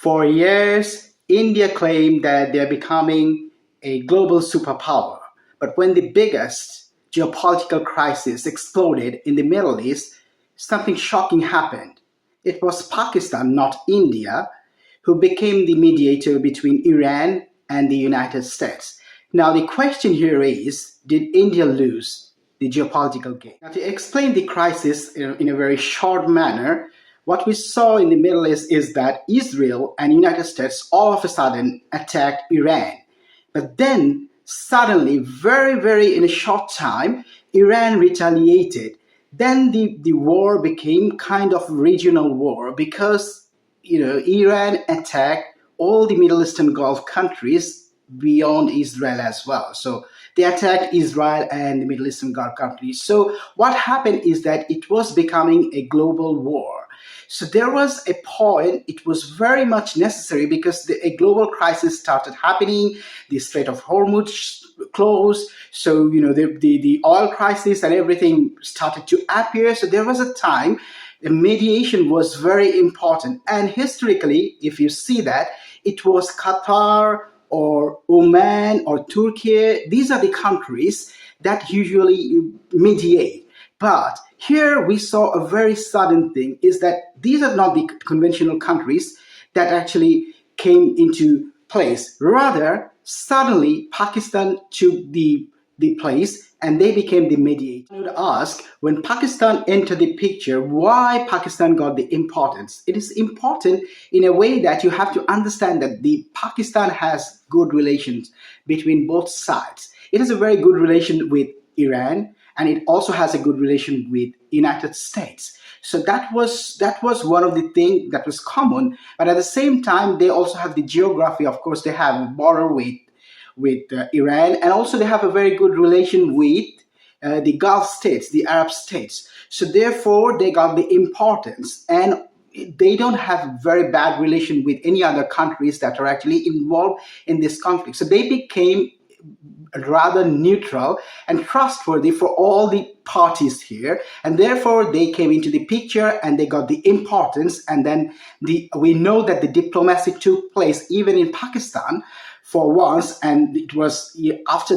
For years, India claimed that they're becoming a global superpower. But when the biggest geopolitical crisis exploded in the Middle East, something shocking happened. It was Pakistan, not India, who became the mediator between Iran and the United States. Now, the question here is, did India lose the geopolitical game? Now, to explain the crisis in a very short manner, what we saw in the Middle East is that Israel and United States all of a sudden attacked Iran. But then suddenly, very in a short time, Iran retaliated. Then the war became kind of regional war because Iran attacked all the Middle Eastern Gulf countries beyond Israel as well. So they attacked Israel and the Middle Eastern Gulf countries. So what happened is that it was becoming a global war. So there was a point, it was very much necessary because a global crisis started happening. The Strait of Hormuz closed. So, the oil crisis and everything started to appear. So there was a time the mediation was very important. And historically, if you see that, it was Qatar or Oman or Turkey. These are the countries that usually mediate. But here we saw a very sudden thing is that these are not the conventional countries that actually came into place. Rather, suddenly Pakistan took the place and they became the mediator. I would ask, when Pakistan entered the picture, why Pakistan got the importance? It is important in a way that you have to understand that the Pakistan has good relations between both sides. It has a very good relation with Iran, and it also has a good relation with United States. So that was one of the things that was common. But at the same time, they also have the geography. Of course, they have a border with Iran, and also they have a very good relation with the Gulf states, the Arab states. So therefore, they got the importance, and they don't have very bad relation with any other countries that are actually involved in this conflict. So they became rather neutral and trustworthy for all the parties here, and therefore they came into the picture and they got the importance. And then we know that the diplomacy took place even in Pakistan for once, and it was after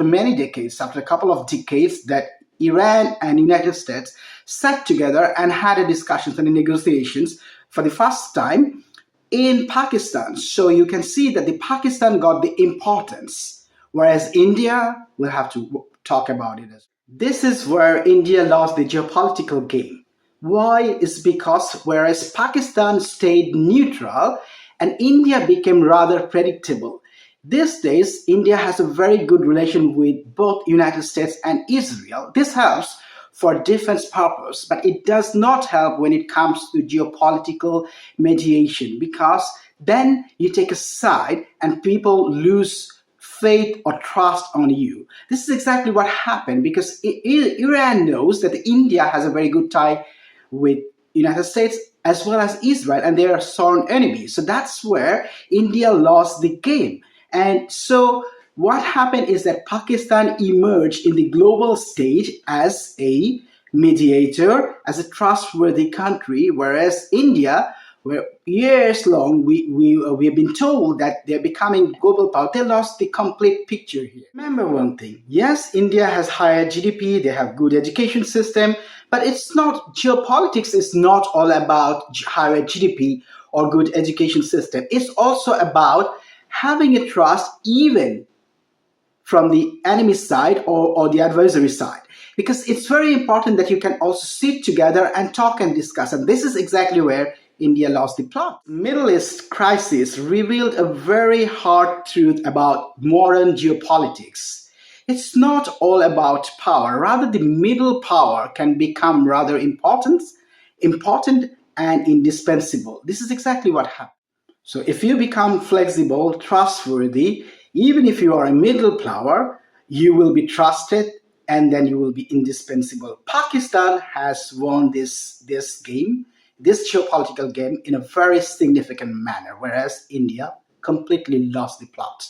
many decades, after a couple of decades, that Iran and United States sat together and had a discussions and negotiations for the first time in Pakistan. So you can see that the Pakistan got the importance, whereas India will have to talk about it. This is where India lost the geopolitical game. Why? Is because whereas Pakistan stayed neutral and India became rather predictable. These days, India has a very good relation with both United States and Israel. This helps for defense purpose, but it does not help when it comes to geopolitical mediation, because then you take a side and people lose faith or trust on you. This is exactly what happened because Iran knows that India has a very good tie with United States as well as Israel, and they are sworn enemies. So that's where India lost the game. And so what happened is that Pakistan emerged in the global stage as a mediator, as a trustworthy country, whereas India, where years long we have been told that they're becoming global power, they lost the complete picture here. Remember one thing, yes, India has higher GDP, they have good education system, but it's not, geopolitics is not all about higher GDP or good education system. It's also about having a trust even from the enemy side or the adversary side. Because it's very important that you can also sit together and talk and discuss. And this is exactly where India lost the plot. Middle East crisis revealed a very hard truth about modern geopolitics. It's not all about power. Rather, the middle power can become rather important and indispensable. This is exactly what happened. So if you become flexible, trustworthy, even if you are a middle power, you will be trusted and then you will be indispensable. Pakistan has won this game, this geopolitical game, in a very significant manner, whereas India completely lost the plot.